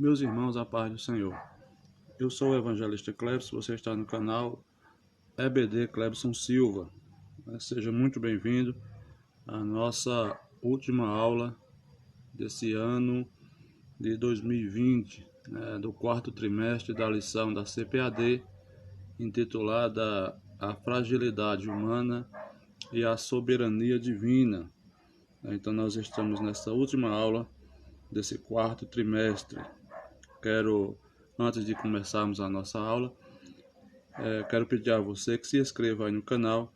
Meus irmãos, a paz do Senhor. Eu sou o evangelista Clebson, você está no canal EBD Clebson Silva. Seja muito bem-vindo à nossa última aula desse ano de 2020, do quarto trimestre da lição da CPAD, intitulada A Fragilidade Humana e a Soberania Divina. Então nós estamos nessa última aula desse quarto trimestre. Antes de começarmos a nossa aula, quero pedir a você que se inscreva aí no canal,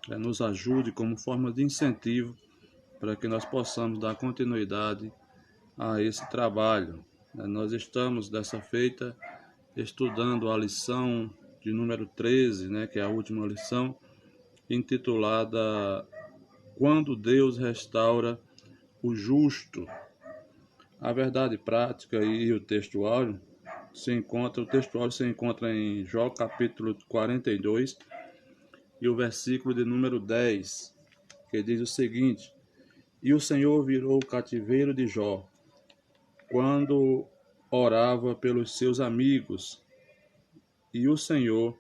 nos ajude como forma de incentivo para que nós possamos dar continuidade a esse trabalho. Nós estamos, dessa feita, estudando a lição de número 13, que é a última lição, intitulada Quando Deus Restaura o Justo. A verdade prática e o textuário se encontra em Jó capítulo 42 e o versículo de número 10, que diz o seguinte: E o Senhor virou o cativeiro de Jó quando orava pelos seus amigos, e o Senhor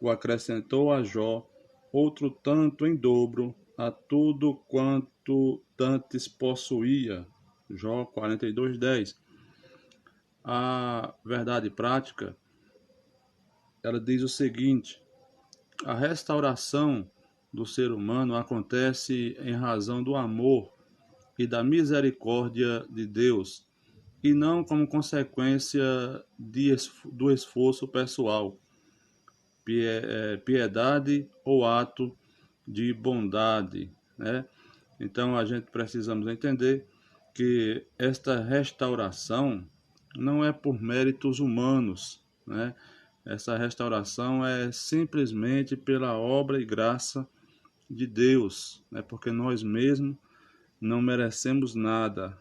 o acrescentou a Jó outro tanto em dobro a tudo quanto dantes possuía. Jó 42:10. A verdade prática, ela diz o seguinte: a restauração do ser humano acontece em razão do amor e da misericórdia de Deus, e não como consequência do esforço pessoal, piedade ou ato de bondade, Então a gente precisamos entender que esta restauração não é por méritos humanos, Essa restauração é simplesmente pela obra e graça de Deus, porque nós mesmos não merecemos nada,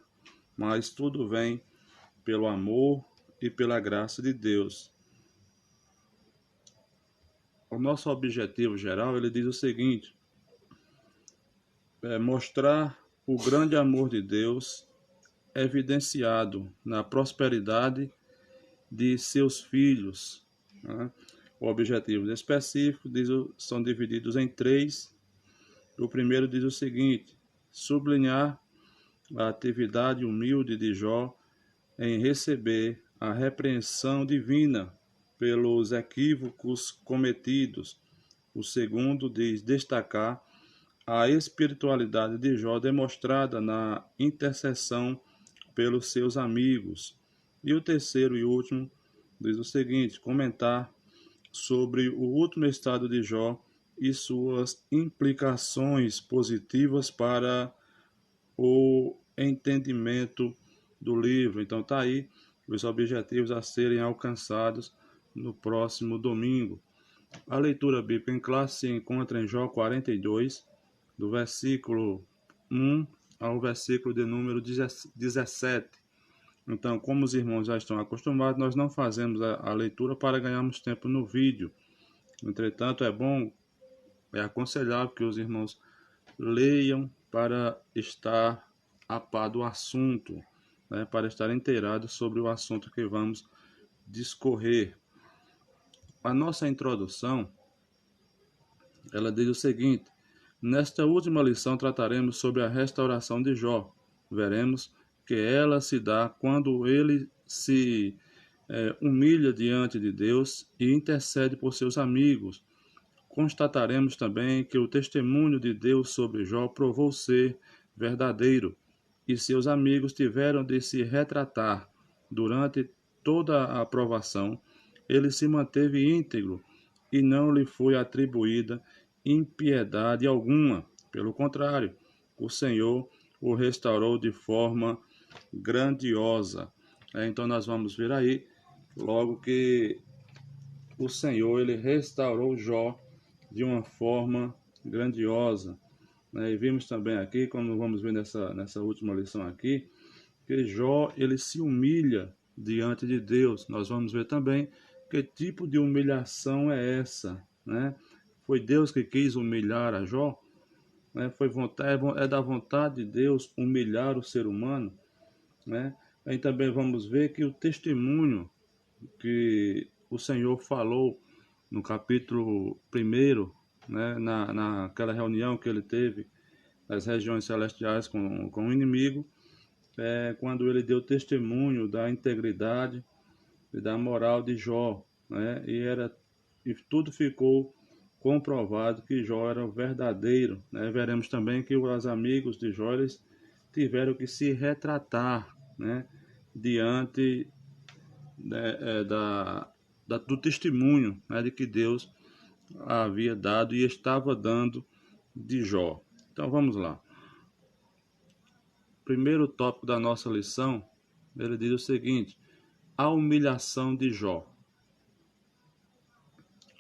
mas tudo vem pelo amor e pela graça de Deus. O nosso objetivo geral, ele diz o seguinte: mostrar o grande amor de Deus evidenciado na prosperidade de seus filhos. O objetivo específico são divididos em 3. O primeiro diz o seguinte: sublinhar a atividade humilde de Jó em receber a repreensão divina pelos equívocos cometidos. O segundo diz destacar a espiritualidade de Jó demonstrada na intercessão pelos seus amigos. E o terceiro e último diz o seguinte: comentar sobre o último estado de Jó e suas implicações positivas para o entendimento do livro. Então tá aí os objetivos a serem alcançados no próximo domingo. A leitura bíblica em classe se encontra em Jó 42, do versículo 1 ao versículo de número 17. Então, como os irmãos já estão acostumados, nós não fazemos a leitura para ganharmos tempo no vídeo. Entretanto, é aconselhável que os irmãos leiam para estar a par do assunto, para estar inteirados sobre o assunto que vamos discorrer. A nossa introdução, ela diz o seguinte: nesta última lição trataremos sobre a restauração de Jó. Veremos que ela se dá quando ele se humilha diante de Deus e intercede por seus amigos. Constataremos também que o testemunho de Deus sobre Jó provou ser verdadeiro, e seus amigos tiveram de se retratar. Durante toda a provação, ele se manteve íntegro e não lhe foi atribuída impiedade alguma. Pelo contrário, o Senhor o restaurou de forma grandiosa. Então nós vamos ver aí, logo que o Senhor ele restaurou Jó de uma forma grandiosa. E vimos também aqui, como vamos ver nessa última lição aqui, que Jó ele se humilha diante de Deus. Nós vamos ver também que tipo de humilhação é essa, Foi Deus que quis humilhar a Jó? É da vontade de Deus humilhar o ser humano, Aí também vamos ver que o testemunho que o Senhor falou no capítulo 1, né, naquela reunião que ele teve nas regiões celestiais com o inimigo, quando ele deu testemunho da integridade e da moral de Jó, né, e tudo ficou comprovado que Jó era o verdadeiro, né. Veremos também que os amigos de Jó eles tiveram que se retratar, né, diante, né, do testemunho, né, de que Deus havia dado e estava dando de Jó. Então vamos lá. Primeiro tópico da nossa lição, ele diz o seguinte: a humilhação de Jó.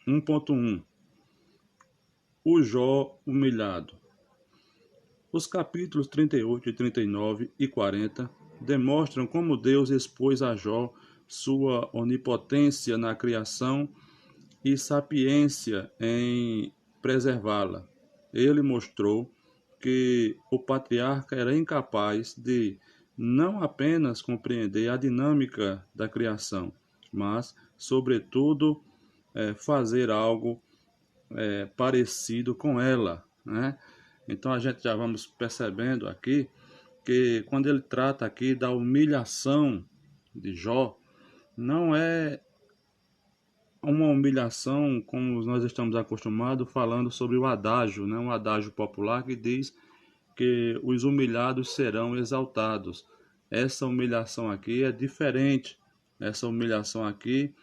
1.1 O Jó humilhado. Os capítulos 38, 39 e 40 demonstram como Deus expôs a Jó sua onipotência na criação e sapiência em preservá-la. Ele mostrou que o patriarca era incapaz de não apenas compreender a dinâmica da criação, mas, sobretudo, fazer algo parecido com ela, né? Então a gente já vamos percebendo aqui que quando ele trata aqui da humilhação de Jó, não é uma humilhação como nós estamos acostumados falando sobre o adágio, né? Um adágio popular que diz que os humilhados serão exaltados. Essa humilhação aqui é diferente. Essa humilhação aqui,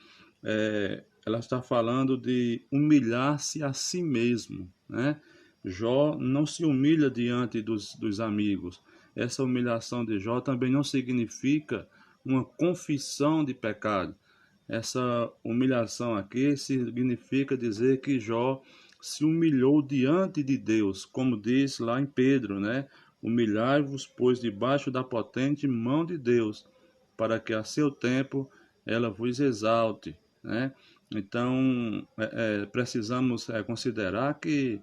ela está falando de humilhar-se a si mesmo, né? Jó não se humilha diante dos amigos. Essa humilhação de Jó também não significa uma confissão de pecado. Essa humilhação aqui significa dizer que Jó se humilhou diante de Deus, como diz lá em Pedro, né? Humilhai-vos, pois, debaixo da potente mão de Deus, para que a seu tempo ela vos exalte, né? Então, precisamos considerar que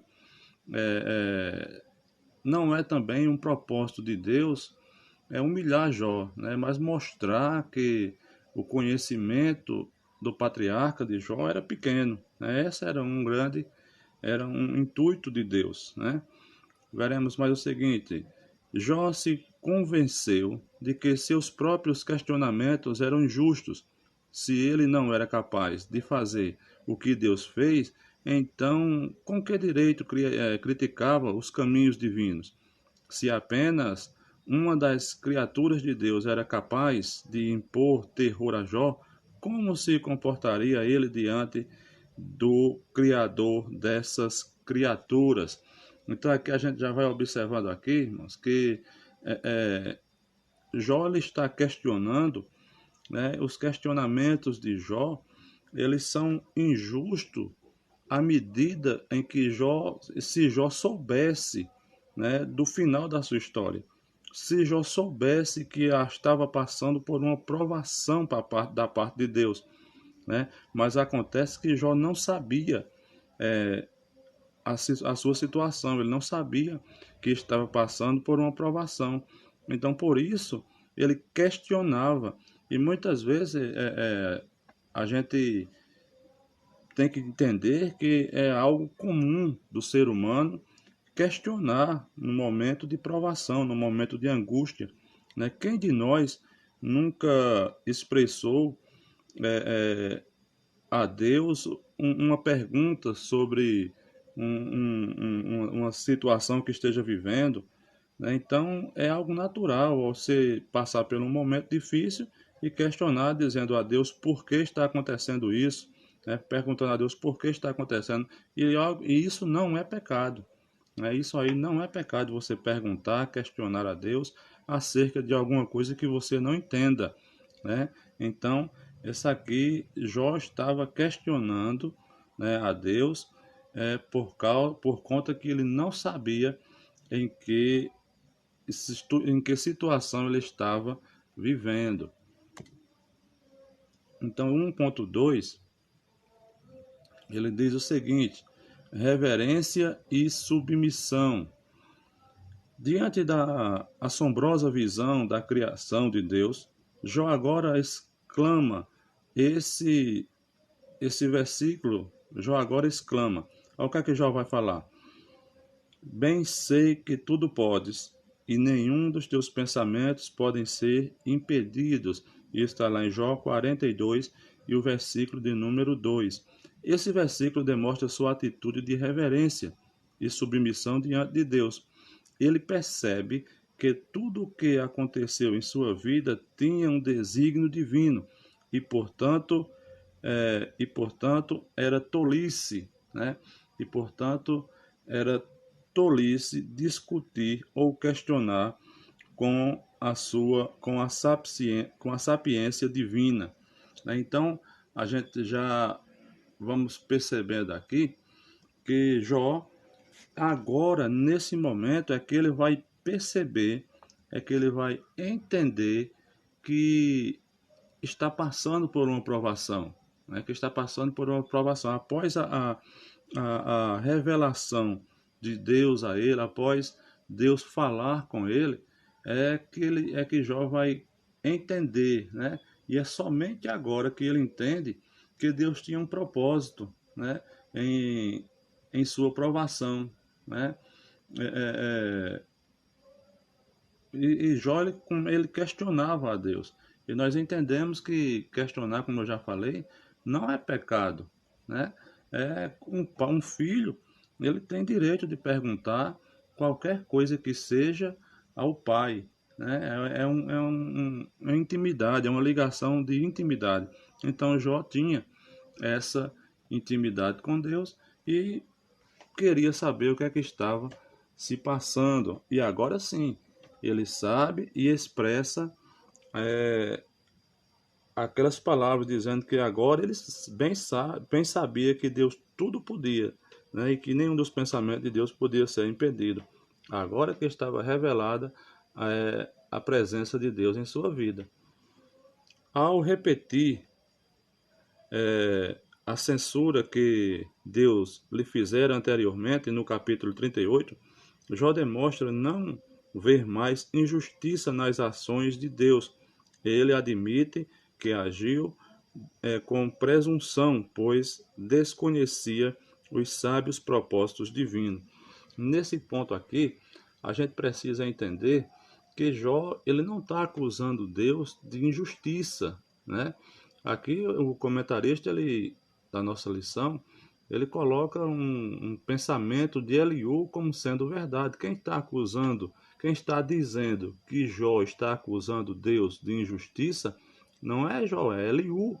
não é também um propósito de Deus humilhar Jó, né? Mas mostrar que o conhecimento do patriarca de Jó era pequeno, né? Esse era um intuito de Deus, né? Veremos mais o seguinte: Jó se convenceu de que seus próprios questionamentos eram injustos. Se ele não era capaz de fazer o que Deus fez, então com que direito criticava os caminhos divinos? Se apenas uma das criaturas de Deus era capaz de impor terror a Jó, como se comportaria ele diante do Criador dessas criaturas? Então aqui a gente já vai observando aqui, irmãos, que Jó ele está questionando, né, os questionamentos de Jó, eles são injustos à medida em que se Jó soubesse, né, do final da sua história. Se Jó soubesse que estava passando por uma provação da parte de Deus, né? Mas acontece que Jó não sabia a sua situação, ele não sabia que estava passando por uma provação. Então, por isso, ele questionava. E muitas vezes a gente tem que entender que é algo comum do ser humano questionar no momento de provação, no momento de angústia, né? Quem de nós nunca expressou a Deus uma pergunta sobre uma situação que esteja vivendo, né? Então é algo natural você passar por um momento difícil e questionar, dizendo a Deus por que está acontecendo isso, né? Perguntando a Deus por que está acontecendo, e isso não é pecado. Isso aí não é pecado, você perguntar, questionar a Deus acerca de alguma coisa que você não entenda, né? Então, essa aqui, Jó estava questionando, né, a Deus por conta que ele não sabia em que situação ele estava vivendo. Então, 1.2, ele diz o seguinte: reverência e submissão. Diante da assombrosa visão da criação de Deus, Jó agora exclama esse versículo, Jó agora exclama. Olha o que é que Jó vai falar. Bem sei que tudo podes, e nenhum dos teus pensamentos podem ser impedidos. Isso está lá em Jó 42 e o versículo de número 2. Esse versículo demonstra sua atitude de reverência e submissão diante de Deus. Ele percebe que tudo o que aconteceu em sua vida tinha um desígnio divino e, portanto, era tolice, né? E, portanto, era tolice discutir ou questionar com a sapiência divina, né? Então, a gente já vamos percebendo aqui que Jó, agora, nesse momento, é que ele vai perceber, é que ele vai entender que está passando por uma provação, né? Que está passando por uma provação. Após a revelação de Deus a ele, após Deus falar com ele, é que Jó vai entender, né? E é somente agora que ele entende que Deus tinha um propósito, né? Em, em sua provação, né? É, e Jó, ele questionava a Deus. E nós entendemos que questionar, como eu já falei, não é pecado, né? Um filho, ele tem direito de perguntar qualquer coisa que seja ao pai, né? É uma intimidade, é uma ligação de intimidade. Então Jó tinha essa intimidade com Deus e queria saber o que é que estava se passando. E agora sim, ele sabe e expressa é, aquelas palavras dizendo que agora ele bem sabia que Deus tudo podia, né, e que nenhum dos pensamentos de Deus podia ser impedido. Agora que estava revelada a presença de Deus em sua vida. Ao repetir a censura que Deus lhe fizera anteriormente no capítulo 38, Jó demonstra não ver mais injustiça nas ações de Deus. Ele admite que agiu com presunção, pois desconhecia os sábios propósitos divinos. Nesse ponto aqui, a gente precisa entender que Jó ele não está acusando Deus de injustiça, né? Aqui o comentarista da nossa lição ele coloca um pensamento de Eliú como sendo verdade. Quem está acusando, quem está dizendo que Jó está acusando Deus de injustiça, não é Jó, é Eliú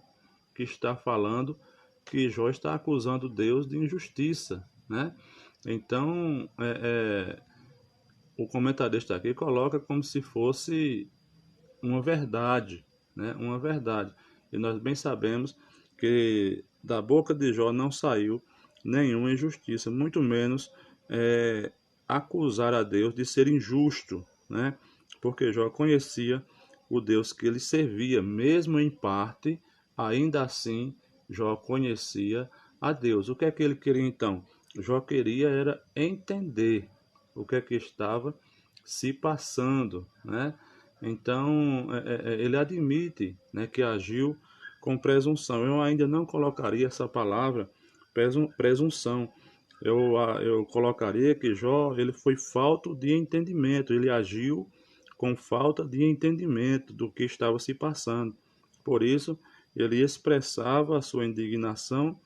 que está falando que Jó está acusando Deus de injustiça, né? Então, o comentarista aqui coloca como se fosse uma verdade, né? Uma verdade. E nós bem sabemos que da boca de Jó não saiu nenhuma injustiça, muito menos acusar a Deus de ser injusto, né? Porque Jó conhecia o Deus que ele servia, mesmo em parte, ainda assim Jó conhecia a Deus. O que é que ele queria então? Jó queria era entender o que é que estava se passando, né? Então, ele admite, né, que agiu com presunção. Eu ainda não colocaria essa palavra presunção. Eu colocaria que Jó ele foi falto de entendimento. Ele agiu com falta de entendimento do que estava se passando. Por isso, ele expressava a sua indignação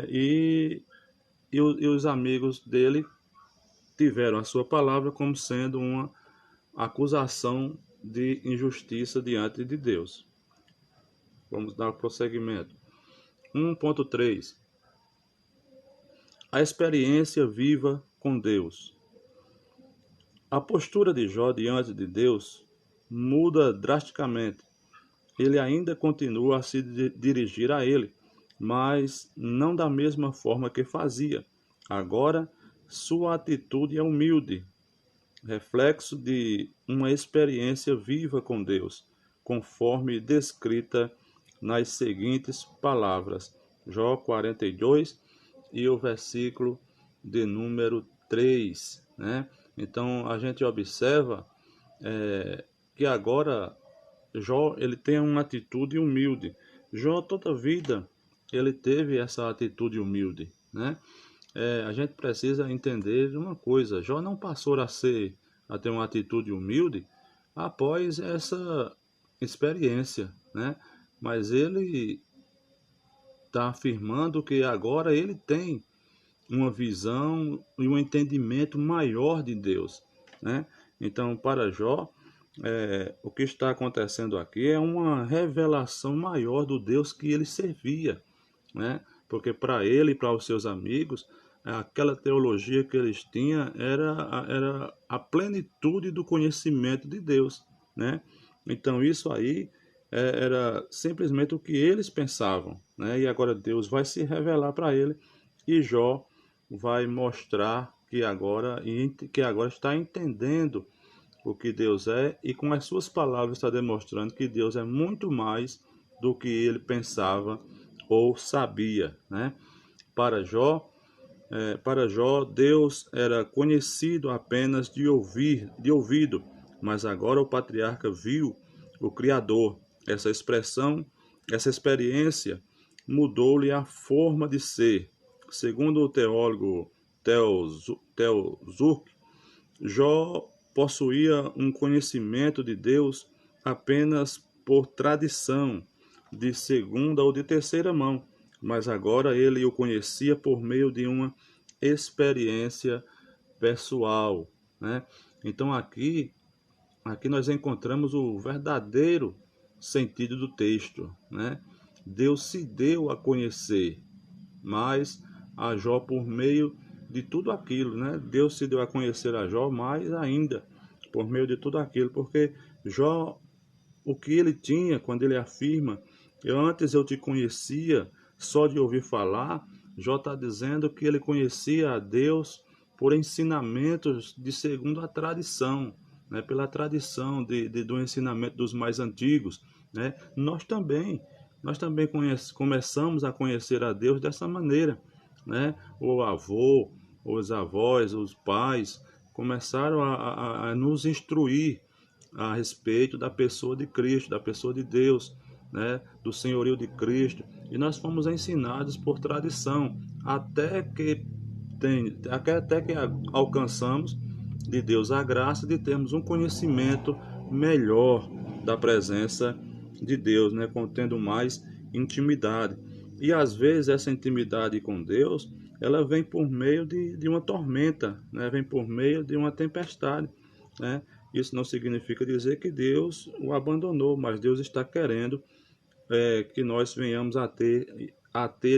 e os amigos dele tiveram a sua palavra como sendo uma acusação de injustiça diante de Deus. Vamos dar prosseguimento. 1.3 A experiência viva com Deus. A postura de Jó diante de Deus muda drasticamente. Ele ainda continua a se dirigir a ele, mas não da mesma forma que fazia. Agora, sua atitude é humilde, reflexo de uma experiência viva com Deus, conforme descrita nas seguintes palavras. Jó 42 e o versículo de número 3, né? Então a gente observa que agora Jó, ele tem uma atitude humilde. Jó, toda a vida, ele teve essa atitude humilde, né? A gente precisa entender uma coisa: Jó não passou a ter uma atitude humilde após essa experiência, né? Mas ele está afirmando que agora ele tem uma visão e um entendimento maior de Deus, né? Então, para Jó, o que está acontecendo aqui é uma revelação maior do Deus que ele servia, né? Porque para ele e para os seus amigos, aquela teologia que eles tinham era a plenitude do conhecimento de Deus, né? Então isso aí era simplesmente o que eles pensavam, né? E agora Deus vai se revelar para ele e Jó vai mostrar que agora está entendendo o que Deus é e com as suas palavras está demonstrando que Deus é muito mais do que ele pensava ou sabia, né? Para Jó, Deus era conhecido apenas de ouvido, mas agora o patriarca viu o Criador. Essa expressão, essa experiência mudou-lhe a forma de ser. Segundo o teólogo Theo Zurk, Jó possuía um conhecimento de Deus apenas por tradição, de segunda ou de terceira mão, mas agora ele o conhecia por meio de uma experiência pessoal, né? Então aqui nós encontramos o verdadeiro sentido do texto, né? Deus se deu a conhecer, mas a Jó por meio de tudo aquilo, né? Deus se deu a conhecer a Jó mais ainda por meio de tudo aquilo, porque Jó, o que ele tinha quando ele afirma, antes eu te conhecia só de ouvir falar, Jó está dizendo que ele conhecia a Deus por ensinamentos de segundo a tradição, né? Pela tradição do ensinamento dos mais antigos, né? Nós também começamos a conhecer a Deus dessa maneira, né? O avô, os avós, os pais começaram a nos instruir a respeito da pessoa de Cristo, da pessoa de Deus, né? Do senhorio de Cristo. E nós fomos ensinados por tradição, até que alcançamos de Deus a graça de termos um conhecimento melhor da presença de Deus, né? Contendo mais intimidade. E às vezes essa intimidade com Deus, ela vem por meio de uma tormenta, né? Vem por meio de uma tempestade, né? Isso não significa dizer que Deus o abandonou, mas Deus está querendo que nós venhamos a ter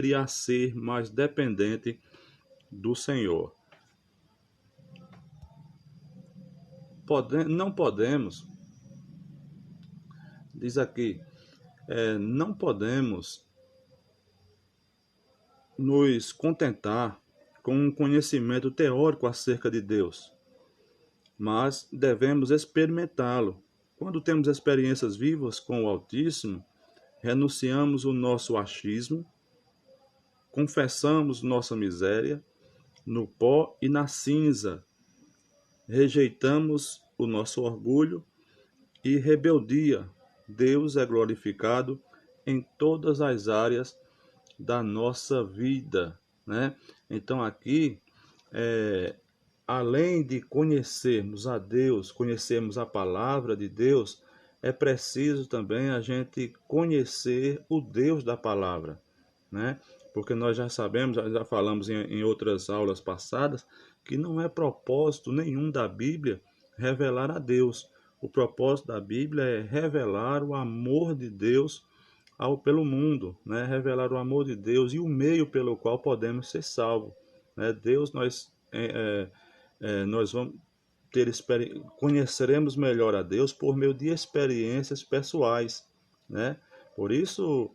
e a ser mais dependente do Senhor. Não podemos, diz aqui, não podemos nos contentar com um conhecimento teórico acerca de Deus, mas devemos experimentá-lo. Quando temos experiências vivas com o Altíssimo, renunciamos o nosso achismo, confessamos nossa miséria no pó e na cinza, rejeitamos o nosso orgulho e rebeldia. Deus é glorificado em todas as áreas da nossa vida, né? Então aqui, além de conhecermos a Deus, conhecermos a palavra de Deus, é preciso também a gente conhecer o Deus da palavra, né? Porque nós já sabemos, já falamos em outras aulas passadas, que não é propósito nenhum da Bíblia revelar a Deus. O propósito da Bíblia é revelar o amor de Deus pelo mundo, né? Revelar o amor de Deus e o meio pelo qual podemos ser salvos, né? Nós vamos conheceremos melhor a Deus por meio de experiências pessoais, né? Por isso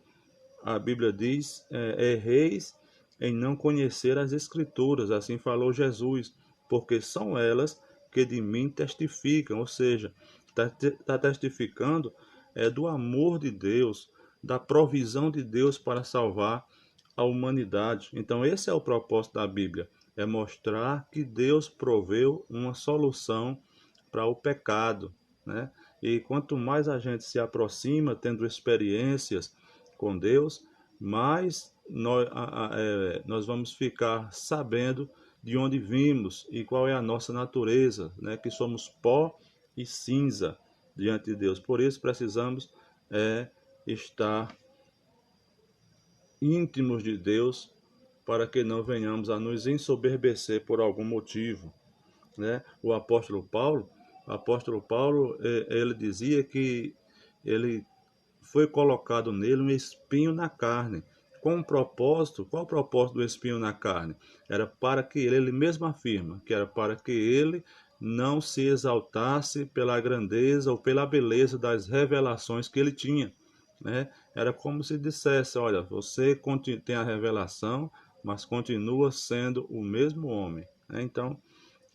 a Bíblia diz: erreis em não conhecer as Escrituras, assim falou Jesus, porque são elas que de mim testificam, ou seja, está testificando do amor de Deus, da provisão de Deus para salvar a humanidade. Então esse é o propósito da Bíblia, é mostrar que Deus proveu uma solução para o pecado, né? E quanto mais a gente se aproxima, tendo experiências com Deus, mais nós vamos ficar sabendo de onde vimos e qual é a nossa natureza, né? Que somos pó e cinza diante de Deus. Por isso precisamos estar íntimos de Deus, para que não venhamos a nos ensoberbecer por algum motivo, né? O apóstolo Paulo, ele dizia que ele foi colocado nele um espinho na carne. Com um propósito, qual o propósito do espinho na carne? Era para que ele mesmo afirma, que era para que ele não se exaltasse pela grandeza ou pela beleza das revelações que ele tinha, né? Era como se dissesse, olha, você tem a revelação, mas continua sendo o mesmo homem, né? Então,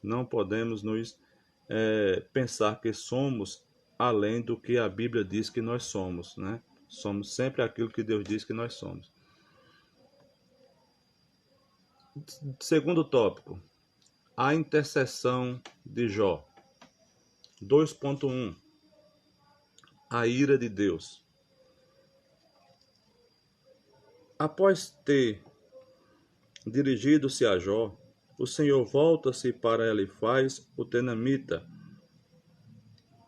não podemos nos pensar que somos além do que a Bíblia diz que nós somos, né? Somos sempre aquilo que Deus diz que nós somos. Segundo tópico, a intercessão de Jó. 2.1. A ira de Deus. Após ter dirigido-se a Jó, o Senhor volta-se para Elifaz, o tenamita.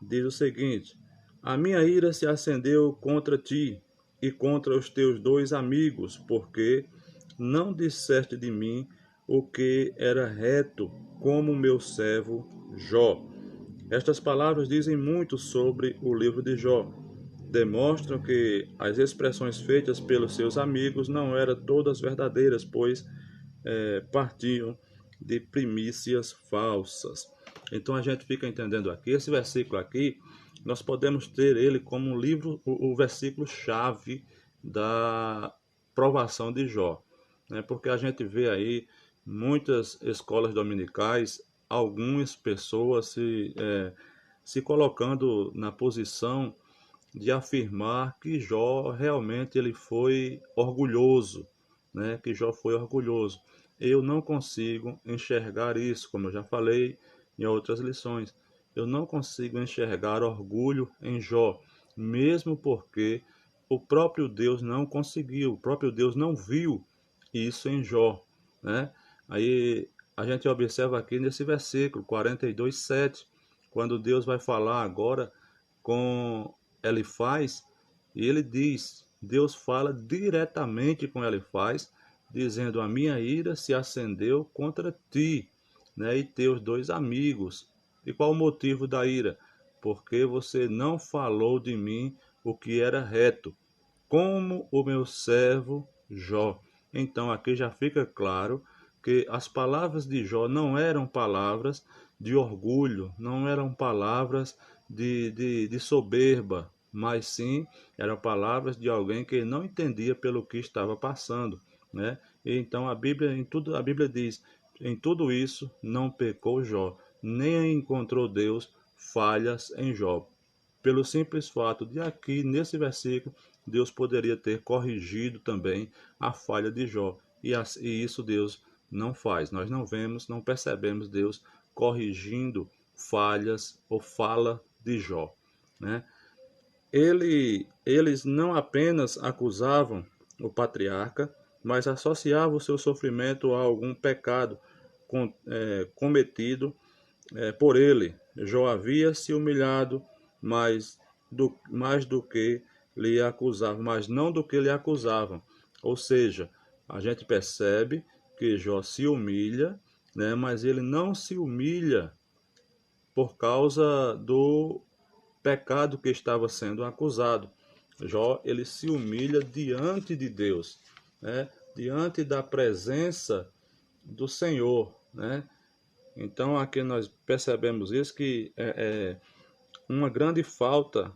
Diz o seguinte: a minha ira se acendeu contra ti e contra os teus 2 amigos, porque não disseste de mim o que era reto, como meu servo Jó. Estas palavras dizem muito sobre o livro de Jó. Demonstram que as expressões feitas pelos seus amigos não eram todas verdadeiras, pois partiam de primícias falsas. Então a gente fica entendendo aqui, esse versículo aqui, nós podemos ter ele como um livro, o versículo chave da provação de Jó, né? Porque a gente vê aí muitas escolas dominicais, algumas pessoas se colocando na posição de afirmar que Jó realmente ele foi orgulhoso, né? Que Jó foi orgulhoso. Eu não consigo enxergar isso, como eu já falei em outras lições. Eu não consigo enxergar orgulho em Jó, mesmo porque o próprio Deus não conseguiu, o próprio Deus não viu isso em Jó, né? Aí a gente observa aqui nesse versículo 42:7, quando Deus vai falar agora com Elifaz, e ele diz, Deus fala diretamente com Elifaz, dizendo, a minha ira se acendeu contra ti, né, e teus 2 amigos. E qual o motivo da ira? Porque você não falou de mim o que era reto, como o meu servo Jó. Então aqui já fica claro que as palavras de Jó não eram palavras de orgulho, não eram palavras de soberba, mas sim eram palavras de alguém que não entendia pelo que estava passando, né? E então a Bíblia diz, em tudo isso não pecou Jó, nem encontrou Deus falhas em Jó. Pelo simples fato de aqui, nesse versículo, Deus poderia ter corrigido também a falha de Jó. E isso Deus não faz. Nós não vemos, não percebemos Deus corrigindo falhas ou fala de Jó, né? Eles não apenas acusavam o patriarca, mas associavam o seu sofrimento a algum pecado cometido por ele. Jó havia se humilhado mais do que lhe acusavam, mas não do que lhe acusavam. Ou seja, a gente percebe que Jó se humilha, né, mas ele não se humilha por causa do pecado que estava sendo acusado. Jó, ele se humilha diante de Deus, né, diante da presença do Senhor, né? Então aqui nós percebemos isso, que uma grande falta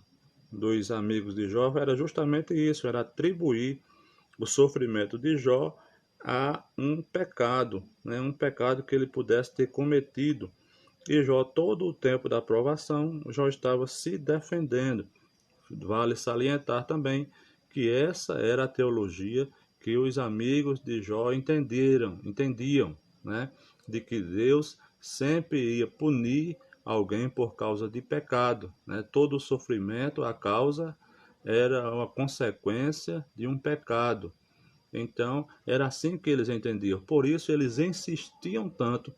dos amigos de Jó era justamente isso, era atribuir o sofrimento de Jó a um pecado, né? Um pecado que ele pudesse ter cometido. E Jó, todo o tempo da provação, Jó estava se defendendo. Vale salientar também que essa era a teologia que os amigos de Jó entendiam, né? De que Deus sempre ia punir alguém por causa de pecado, né? Todo o sofrimento, a causa era uma consequência de um pecado. Então, era assim que eles entendiam. Por isso, eles insistiam tanto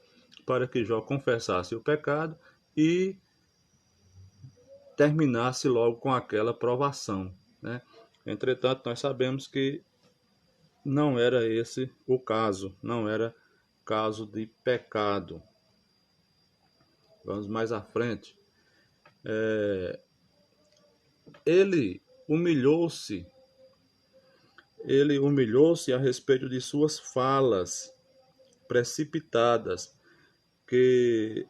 para que Jó confessasse o pecado e terminasse logo com aquela provação, né? Entretanto, nós sabemos que não era esse o caso, não era caso de pecado. Vamos mais à frente. Ele humilhou-se, ele humilhou-se a respeito de suas falas precipitadas que,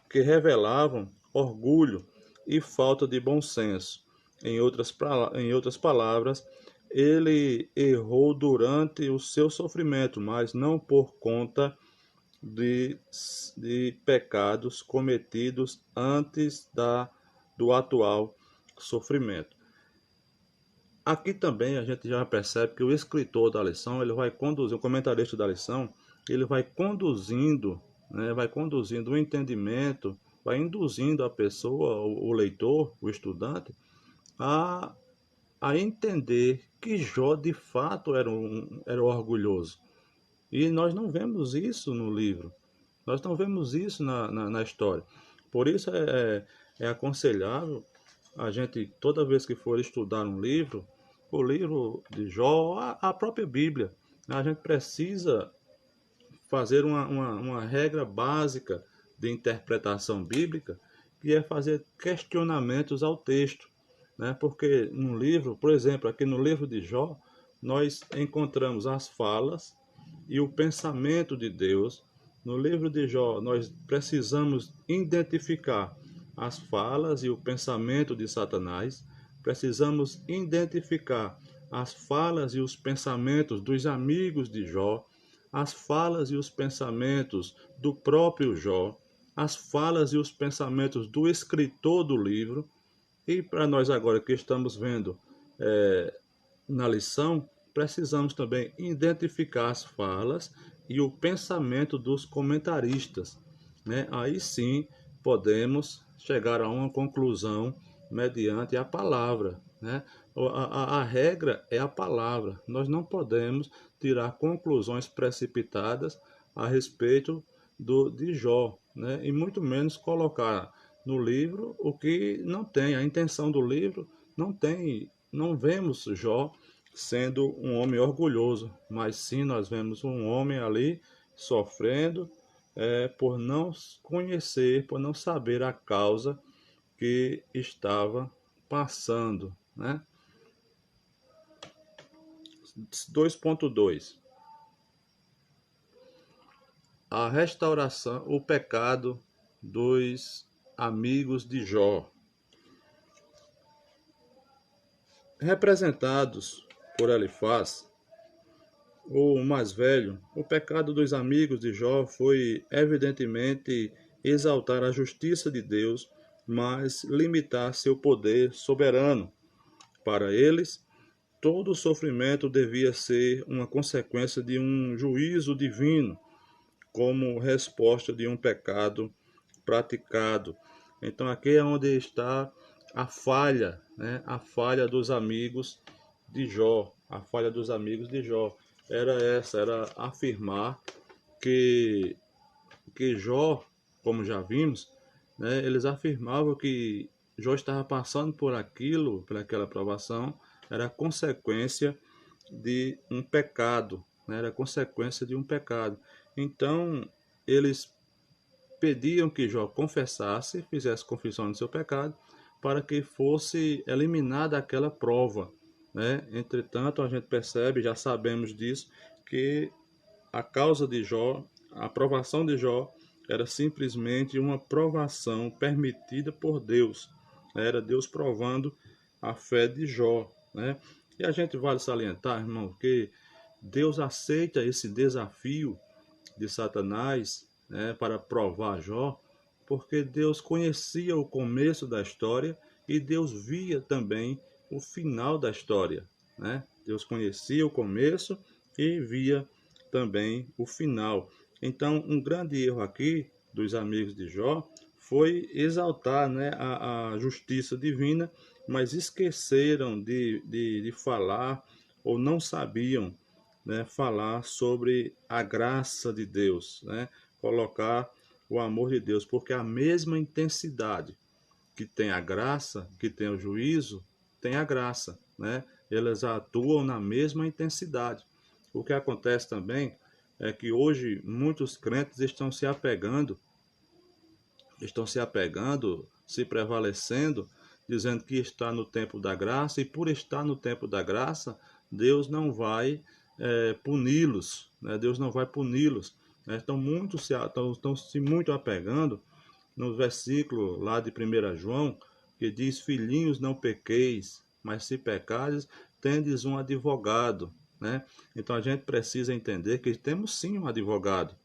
que revelavam orgulho e falta de bom senso. Em outras palavras, ele errou durante o seu sofrimento, mas não por conta de, de pecados cometidos antes do atual sofrimento. Aqui também a gente já percebe que o escritor da lição, ele vai conduzir, o comentarista da lição, ele vai conduzindo, né, vai conduzindo o entendimento, vai induzindo a pessoa, o leitor, o estudante, a, a entender que Jó de fato era orgulhoso. E nós não vemos isso no livro, nós não vemos isso na história. Por isso é aconselhável a gente, toda vez que for estudar um livro, o livro de Jó, a própria Bíblia, a gente precisa fazer uma regra básica de interpretação bíblica, que é fazer questionamentos ao texto, né? Porque no livro, por exemplo, aqui no livro de Jó, nós encontramos as falas e o pensamento de Deus. No livro de Jó, nós precisamos identificar as falas e o pensamento de Satanás. Precisamos identificar as falas e os pensamentos dos amigos de Jó, as falas e os pensamentos do próprio Jó, as falas e os pensamentos do escritor do livro. E para nós agora que estamos vendo na lição, precisamos também identificar as falas e o pensamento dos comentaristas, né? Aí sim podemos chegar a uma conclusão mediante a palavra, né? A regra é a palavra. Nós não podemos tirar conclusões precipitadas a respeito de Jó, né? E muito menos colocar no livro o que não tem. A intenção do livro não tem, não vemos Jó sendo um homem orgulhoso, mas sim nós vemos um homem ali sofrendo por não conhecer, por não saber a causa que estava passando, né? 2.2 A restauração, o pecado dos amigos de Jó. Representados por Elifaz, o mais velho, o pecado dos amigos de Jó foi evidentemente exaltar a justiça de Deus, mas limitar seu poder soberano. Para eles, todo sofrimento devia ser uma consequência de um juízo divino, como resposta de um pecado praticado. Então aqui é onde está a falha, né? A falha dos amigos de Jó. A falha dos amigos de Jó era afirmar que Jó, como já vimos, né, eles afirmavam que Jó estava passando por aquilo, por aquela provação, era consequência de um pecado, né, era consequência de um pecado. Então, eles pediam que Jó confessasse, fizesse confissão do seu pecado, para que fosse eliminada aquela prova, né? Entretanto, a gente percebe, já sabemos disso, que a causa de Jó, a aprovação de Jó, era simplesmente uma provação permitida por Deus. Era Deus provando a fé de Jó, né? E a gente vale salientar, irmão, que Deus aceita esse desafio de Satanás, né, para provar Jó, porque Deus conhecia o começo da história e Deus via também o final da história, né? Deus conhecia o começo e via também o final. Então, um grande erro aqui dos amigos de Jó foi exaltar, né, a justiça divina, mas esqueceram de falar ou não sabiam, né, falar sobre a graça de Deus, né, colocar o amor de Deus, porque a mesma intensidade que tem a graça, que tem o juízo, tem a graça, né? Elas atuam na mesma intensidade. O que acontece também é que hoje muitos crentes estão se apegando, se prevalecendo, dizendo que está no tempo da graça, e por estar no tempo da graça, Deus não vai puni-los, né? Deus não vai puni-los. Né? Estão se muito apegando no versículo lá de 1 João, que diz: Filhinhos, não pequeis, mas se pecares, tendes um advogado. Né? Então a gente precisa entender que temos sim um advogado,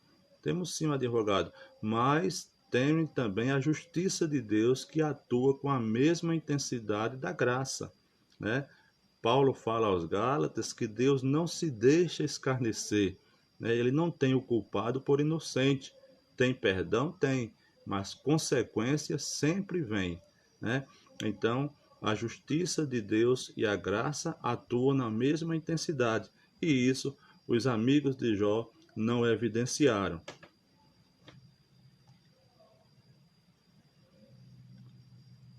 mas tem também a justiça de Deus que atua com a mesma intensidade da graça. Né? Paulo fala aos Gálatas que Deus não se deixa escarnecer, né? Ele não tem o culpado por inocente. Tem perdão? Tem, mas consequências sempre vêm, né? Então, a justiça de Deus e a graça atuam na mesma intensidade, e isso os amigos de Jó não evidenciaram.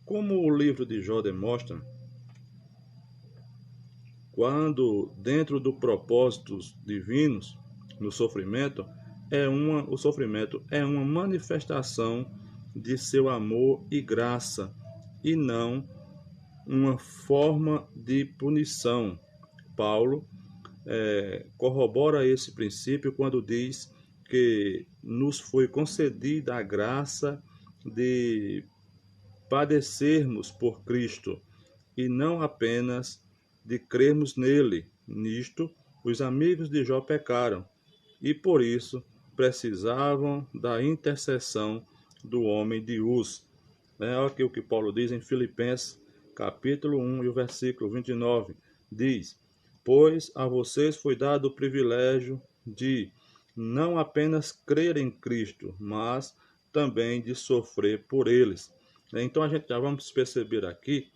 Como o livro de Jó demonstra, quando dentro do propósitos divinos, no sofrimento, o sofrimento é uma manifestação de seu amor e graça, e não uma forma de punição. Paulo corrobora esse princípio quando diz que nos foi concedida a graça de padecermos por Cristo, e não apenas de crermos nele. Nisto, os amigos de Jó pecaram, e por isso precisavam da intercessão do homem de Uz. Olha aqui o que Paulo diz em Filipenses, capítulo 1 e o versículo 29. Diz: Pois a vocês foi dado o privilégio de não apenas crer em Cristo, mas também de sofrer por eles. Então a gente já vamos perceber aqui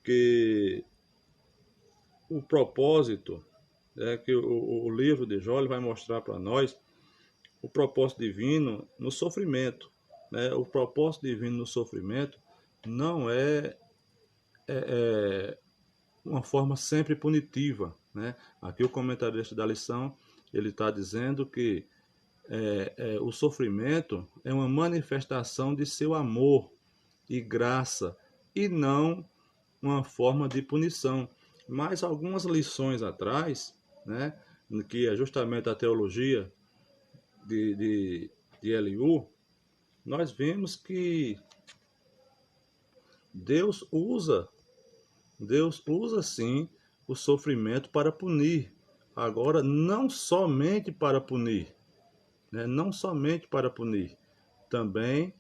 que o propósito é que o livro de Jó vai mostrar para nós o propósito divino no sofrimento. Né? O propósito divino no sofrimento não é uma forma sempre punitiva. Né? Aqui o comentarista da lição ele está dizendo que o sofrimento é uma manifestação de seu amor e graça, e não uma forma de punição. Mas algumas lições atrás, né, que é justamente a teologia de Eliú, nós vemos que Deus usa, Deus usa sim o sofrimento para punir. Agora, não somente para punir, né, não somente para punir, também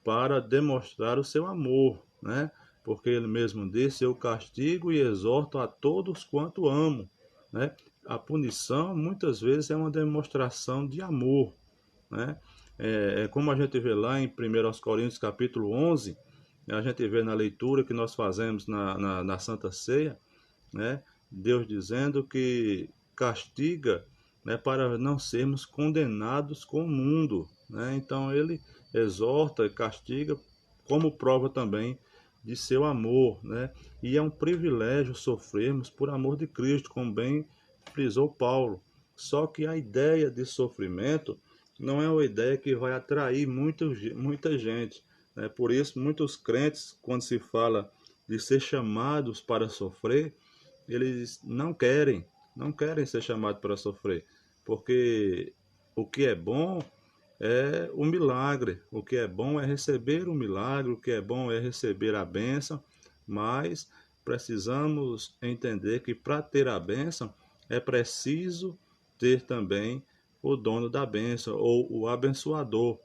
para demonstrar o seu amor, né? Porque ele mesmo disse: Eu castigo e exorto a todos quanto amo, né? A punição muitas vezes é uma demonstração de amor, né? Como a gente vê lá em 1 Coríntios capítulo 11, a gente vê na leitura que nós fazemos na Santa Ceia, né? Deus dizendo que castiga, né, para não sermos condenados com o mundo, né? Então ele exorta e castiga como prova também de seu amor, né? E é um privilégio sofrermos por amor de Cristo, como bem frisou Paulo. Só que a ideia de sofrimento não é uma ideia que vai atrair muita gente, né? Por isso, muitos crentes, quando se fala de ser chamados para sofrer, eles não querem ser chamados para sofrer, porque o que é bom é o milagre, o que é bom é receber o milagre, o que é bom é receber a bênção, mas precisamos entender que para ter a bênção é preciso ter também o dono da bênção ou o abençoador.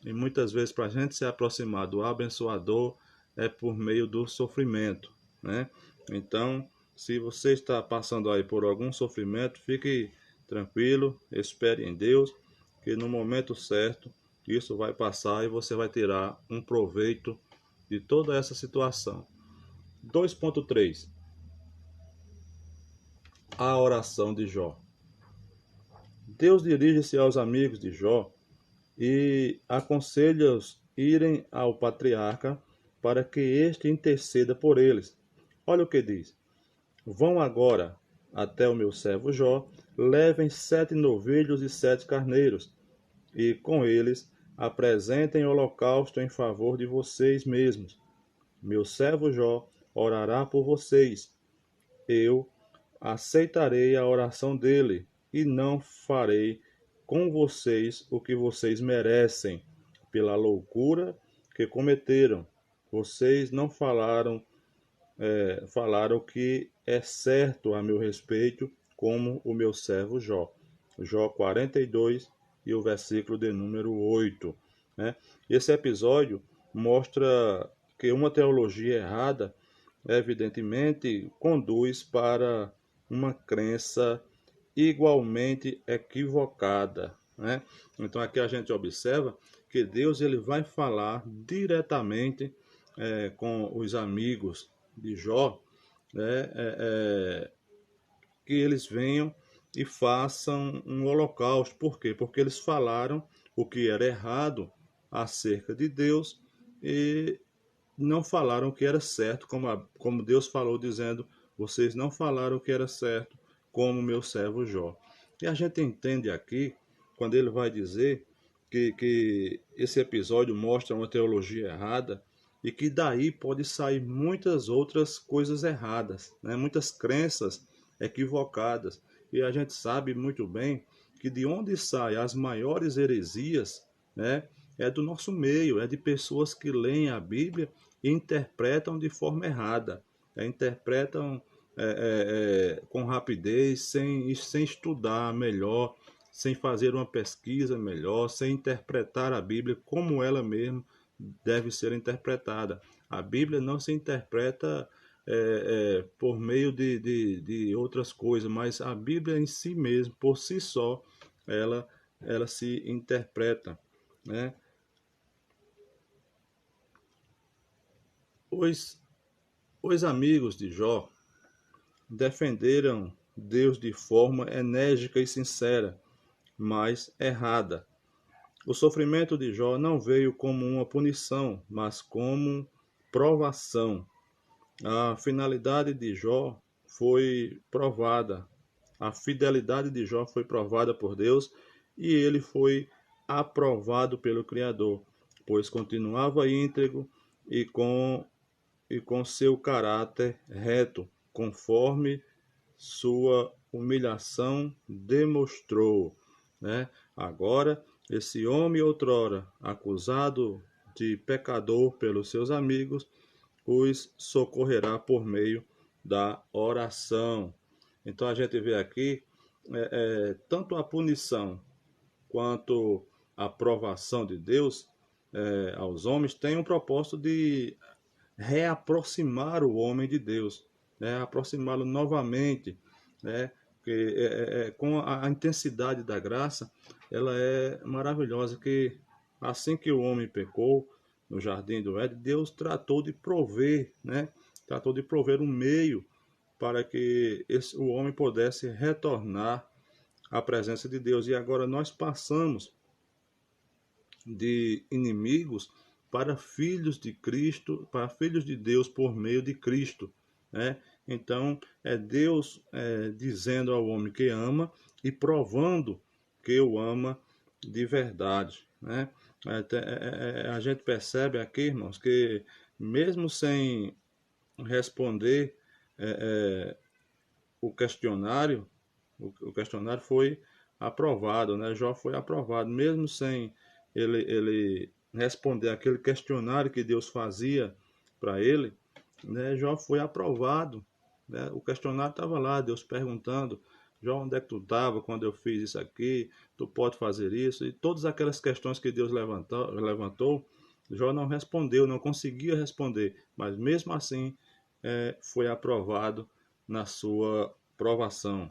E muitas vezes para a gente se aproximar do abençoador é por meio do sofrimento, né? Então, se você está passando aí por algum sofrimento, fique tranquilo, espere em Deus, que no momento certo isso vai passar e você vai tirar um proveito de toda essa situação. 2.3. A oração de Jó. Deus dirige-se aos amigos de Jó e aconselha-os irem ao patriarca para que este interceda por eles. Olha o que diz: vão agora até o meu servo Jó, levem 7 novilhos e 7 carneiros, e com eles apresentem holocausto em favor de vocês mesmos. Meu servo Jó orará por vocês. Eu aceitarei a oração dele e não farei com vocês o que vocês merecem pela loucura que cometeram. Vocês não falaram o que é certo a meu respeito, como o meu servo Jó. Jó 42 e o versículo de número 8. Né? Esse episódio mostra que uma teologia errada, evidentemente, conduz para uma crença igualmente equivocada. Né? Então aqui a gente observa que Deus ele vai falar diretamente com os amigos de Jó, né, que eles venham e façam um holocausto. Por quê? Porque eles falaram o que era errado acerca de Deus e não falaram o que era certo, como Deus falou, dizendo: vocês não falaram o que era certo, como meu servo Jó. E a gente entende aqui, quando ele vai dizer que esse episódio mostra uma teologia errada e que daí pode sair muitas outras coisas erradas, né? Muitas crenças equivocadas. E a gente sabe muito bem que de onde saem as maiores heresias, né? É do nosso meio, é de pessoas que leem a Bíblia e interpretam de forma errada, interpretam com rapidez, sem estudar melhor, sem fazer uma pesquisa melhor, sem interpretar a Bíblia como ela mesma deve ser interpretada. A Bíblia não se interpreta por meio de outras coisas, mas a Bíblia em si mesma, por si só, ela se interpreta, né? Os, os amigos de Jó defenderam Deus de forma enérgica e sincera, mas errada. O sofrimento de Jó não veio como uma punição, mas como provação. A finalidade de Jó foi provada. A fidelidade de Jó foi provada por Deus e ele foi aprovado pelo Criador, pois continuava íntegro e com seu caráter reto, conforme sua humilhação demonstrou, né? Agora, esse homem outrora acusado de pecador pelos seus amigos, os socorrerá por meio da oração. Então a gente vê aqui tanto a punição quanto a provação de Deus aos homens tem um propósito de reaproximar o homem de Deus, né? Aproximá-lo novamente, né? Porque com a intensidade da graça, ela é maravilhosa, que assim que o homem pecou no jardim do Éden, Deus tratou de prover, né? Tratou de prover um meio para que o homem pudesse retornar à presença de Deus. E agora nós passamos de inimigos para filhos de Cristo, para filhos de Deus por meio de Cristo, né? Então é Deus dizendo ao homem que ama e provando que o ama de verdade, né? A gente percebe aqui, irmãos, que mesmo sem responder o questionário, o questionário foi aprovado, né? Jó foi aprovado, mesmo sem ele responder aquele questionário que Deus fazia para ele, né? Jó foi aprovado, né? O questionário estava lá, Deus perguntando: Jó, onde é que tu estava quando eu fiz isso aqui? Tu pode fazer isso? E todas aquelas questões que Deus levantou, Jó não respondeu, não conseguia responder, mas mesmo assim foi aprovado na sua provação.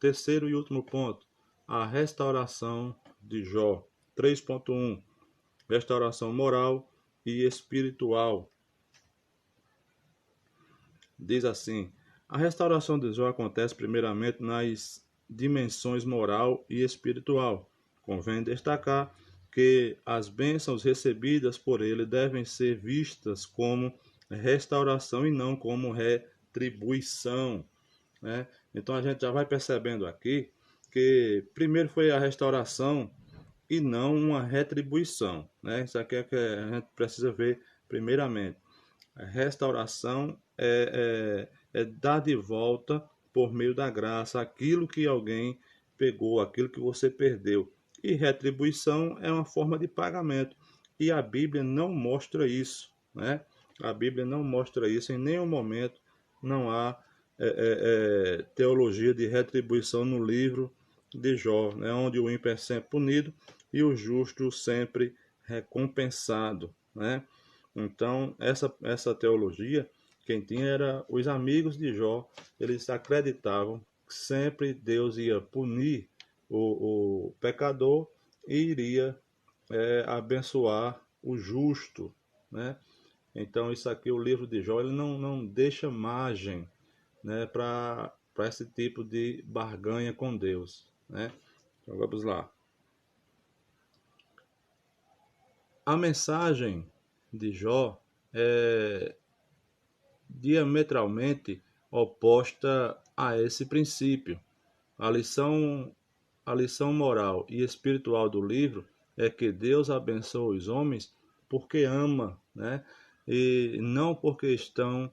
Terceiro e último ponto, a restauração de Jó. 3.1, restauração moral e espiritual. Diz assim: a restauração de Jó acontece primeiramente nas dimensões moral e espiritual. Convém destacar que as bênçãos recebidas por ele devem ser vistas como restauração e não como retribuição, né? Então a gente já vai percebendo aqui que primeiro foi a restauração e não uma retribuição, né? Isso aqui é que a gente precisa ver primeiramente. A restauração é dar de volta por meio da graça aquilo que alguém pegou, aquilo que você perdeu. E retribuição é uma forma de pagamento. E a Bíblia não mostra isso, né? A Bíblia não mostra isso em nenhum momento. Não há teologia de retribuição no livro de Jó, né? Onde o ímpio é sempre punido e o justo sempre recompensado, né? Então, essa teologia, quem tinha era os amigos de Jó. Eles acreditavam que sempre Deus ia punir o pecador e iria abençoar o justo, né? Então, isso aqui, o livro de Jó, ele não deixa margem, né, para esse tipo de barganha com Deus, né? Então, vamos lá. A mensagem de Jó é diametralmente oposta a esse princípio. A lição, a lição moral e espiritual do livro é que Deus abençoa os homens porque ama, né? E não porque estão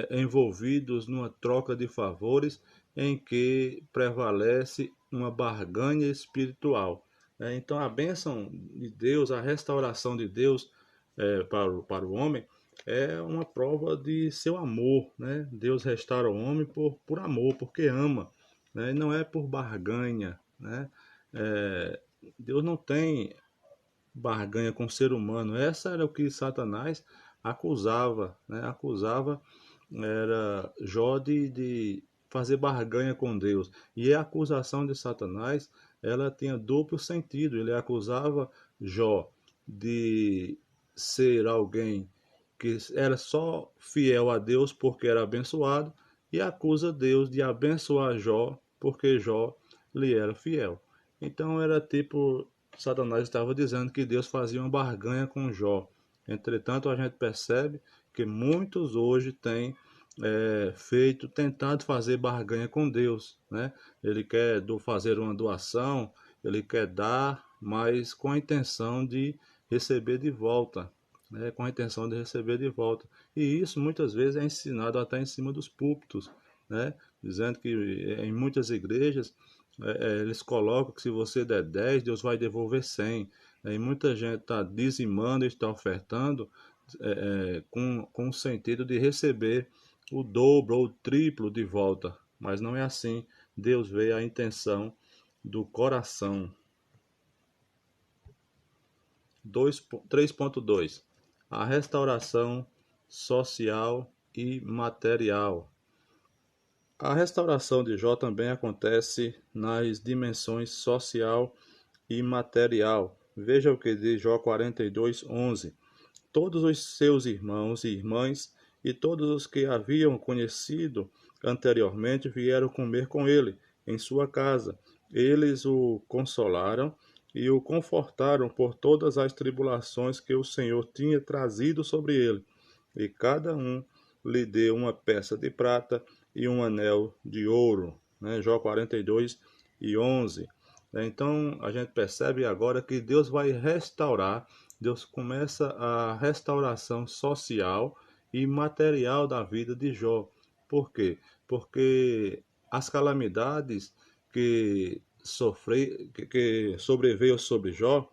envolvidos numa troca de favores em que prevalece uma barganha espiritual. Então, a bênção de Deus, a restauração de Deus para o homem é uma prova de seu amor, né? Deus restaura o homem por amor, porque ama, né? E não é por barganha, né? É, Deus não tem barganha com o ser humano. Essa era o que Satanás acusava, né? Acusava era Jó de fazer barganha com Deus. E a acusação de Satanás, ela tinha duplo sentido. Ele acusava Jó de ser alguém que era só fiel a Deus porque era abençoado, e acusa Deus de abençoar Jó porque Jó lhe era fiel. Então era tipo, Satanás estava dizendo que Deus fazia uma barganha com Jó. Entretanto, a gente percebe que muitos hoje têm tentado fazer barganha com Deus, né? Ele quer fazer uma doação, ele quer dar, mas com a intenção de receber de volta, né? Com a intenção de receber de volta. E isso muitas vezes é ensinado até em cima dos púlpitos, né? Dizendo que em muitas igrejas eles colocam que se você der 10, Deus vai devolver 100. E muita gente está dizimando, está ofertando com o sentido de receber o dobro ou o triplo de volta. Mas não é assim. Deus vê a intenção do coração. 3.2. A restauração social e material. A restauração de Jó também acontece nas dimensões social e material. Veja o que diz Jó 42:11. Todos os seus irmãos e irmãs e todos os que haviam conhecido anteriormente vieram comer com ele em sua casa. Eles o consolaram e o confortaram por todas as tribulações que o Senhor tinha trazido sobre ele. E cada um lhe deu uma peça de prata e um anel de ouro. Né? Jó 42:11. Então a gente percebe agora que Deus vai restaurar. Deus começa a restauração social e material da vida de Jó. Por quê? Porque as calamidades que sobreveio sobre Jó,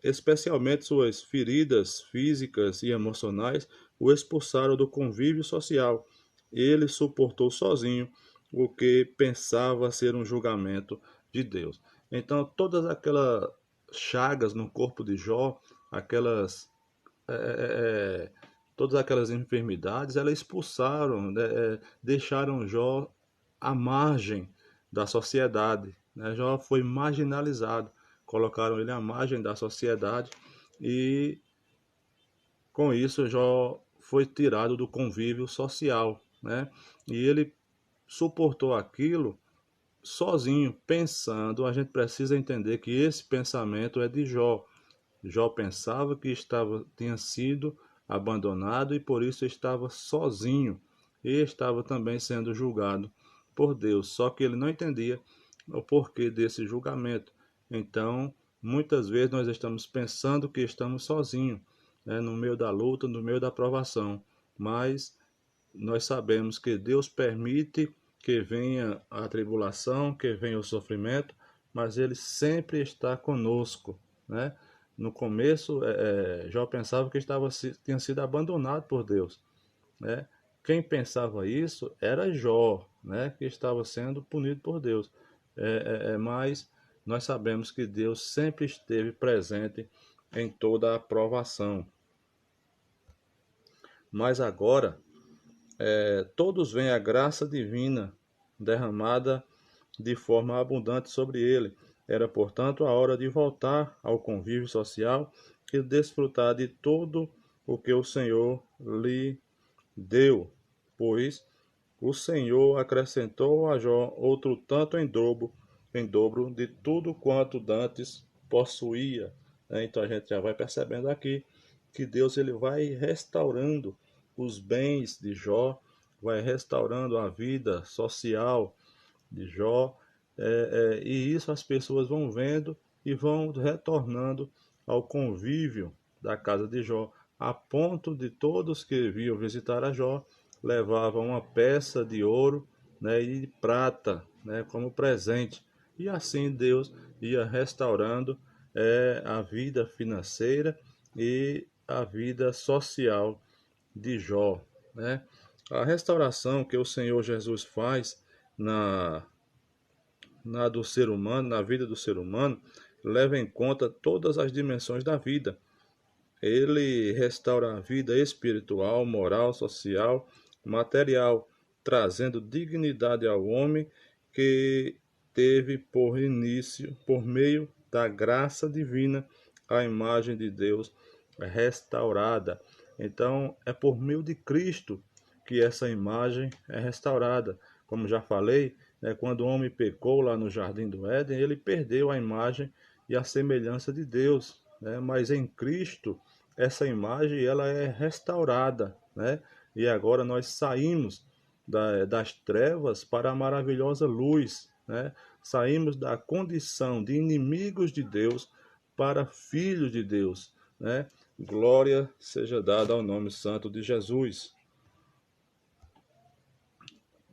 especialmente suas feridas físicas e emocionais, o expulsaram do convívio social. Ele suportou sozinho o que pensava ser um julgamento de Deus. Então, todas aquelas chagas no corpo de Jó, aquelas todas aquelas enfermidades, elas expulsaram, né, deixaram Jó à margem da sociedade, né? Jó foi marginalizado, colocaram ele à margem da sociedade e com isso Jó foi tirado do convívio social, né? E ele suportou aquilo sozinho, pensando. A gente precisa entender que esse pensamento é de Jó. Jó pensava que tinha sido abandonado e por isso estava sozinho e estava também sendo julgado por Deus. Só que ele não entendia o porquê desse julgamento. Então, muitas vezes nós estamos pensando que estamos sozinhos, né, no meio da luta, no meio da provação, mas nós sabemos que Deus permite que venha a tribulação, que venha o sofrimento, mas Ele sempre está conosco, né? No começo, Jó pensava que tinha sido abandonado por Deus, né? Quem pensava isso era Jó, né? Que estava sendo punido por Deus. Mas nós sabemos que Deus sempre esteve presente em toda a provação. Mas agora, todos veem a graça divina derramada de forma abundante sobre ele. Era, portanto, a hora de voltar ao convívio social e desfrutar de tudo o que o Senhor lhe deu, pois o Senhor acrescentou a Jó outro tanto em dobro de tudo quanto dantes possuía. Então a gente já vai percebendo aqui que Deus ele vai restaurando os bens de Jó, vai restaurando a vida social de Jó, e isso as pessoas vão vendo e vão retornando ao convívio da casa de Jó, a ponto de todos que vinham visitar a Jó levavam uma peça de ouro, né, e de prata, né, como presente. E assim Deus ia restaurando a vida financeira e a vida social de Jó, né? A restauração que o Senhor Jesus faz na, na do ser humano, na vida do ser humano, leva em conta todas as dimensões da vida. Ele restaura a vida espiritual, moral, social, material, trazendo dignidade ao homem que teve por início, por meio da graça divina, a imagem de Deus restaurada. Então, é por meio de Cristo que essa imagem é restaurada. Como já falei, quando o homem pecou lá no Jardim do Éden, ele perdeu a imagem e a semelhança de Deus, né? Mas em Cristo, essa imagem ela é restaurada, né? E agora nós saímos das trevas para a maravilhosa luz, né? Saímos da condição de inimigos de Deus para filhos de Deus, né? Glória seja dada ao nome santo de Jesus.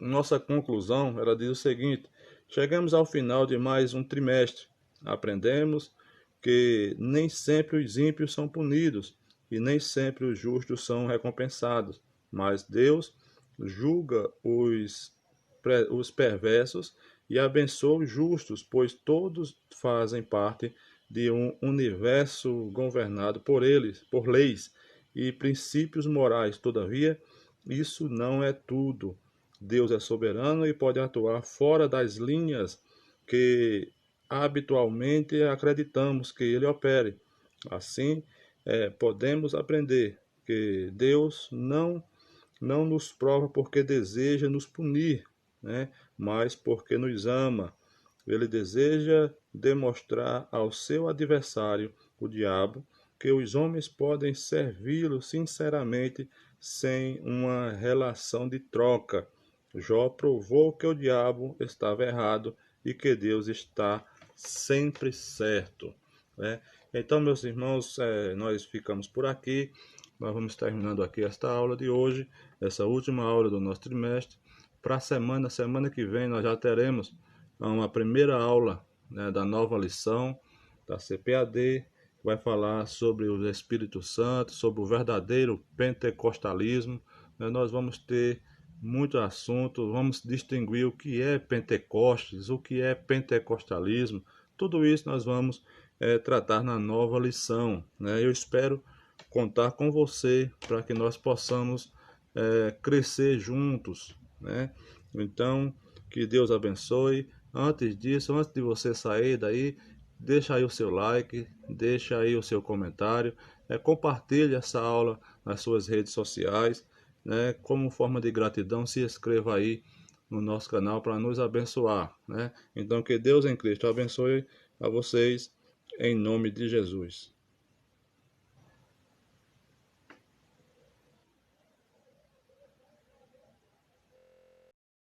Nossa conclusão, ela diz o seguinte: chegamos ao final de mais um trimestre. Aprendemos que nem sempre os ímpios são punidos e nem sempre os justos são recompensados, mas Deus julga os perversos e abençoa os justos, pois todos fazem parte de um universo governado por eles, por leis e princípios morais. Todavia, isso não é tudo. Deus é soberano e pode atuar fora das linhas que habitualmente acreditamos que ele opere. Assim, podemos aprender que Deus não nos prova porque deseja nos punir, né? Mas porque nos ama. Ele deseja demonstrar ao seu adversário, o diabo, que os homens podem servi-lo sinceramente sem uma relação de troca. Jó provou que o diabo estava errado e que Deus está sempre certo, né? Então, meus irmãos, nós ficamos por aqui. Nós vamos terminando aqui esta aula de hoje, essa última aula do nosso trimestre. Para a semana que vem, nós já teremos uma primeira aula, né, da nova lição da CPAD, que vai falar sobre o Espírito Santo, sobre o verdadeiro pentecostalismo, né? Nós vamos ter muito assunto, vamos distinguir o que é Pentecostes, o que é pentecostalismo, tudo isso nós vamos tratar na nova lição, né? Eu espero contar com você para que nós possamos crescer juntos, né? Então, que Deus abençoe. Antes disso, antes de você sair daí, deixa aí o seu like, deixa aí o seu comentário, compartilhe essa aula nas suas redes sociais, né? Como forma de gratidão, se inscreva aí no nosso canal para nos abençoar, né? Então que Deus em Cristo abençoe a vocês em nome de Jesus.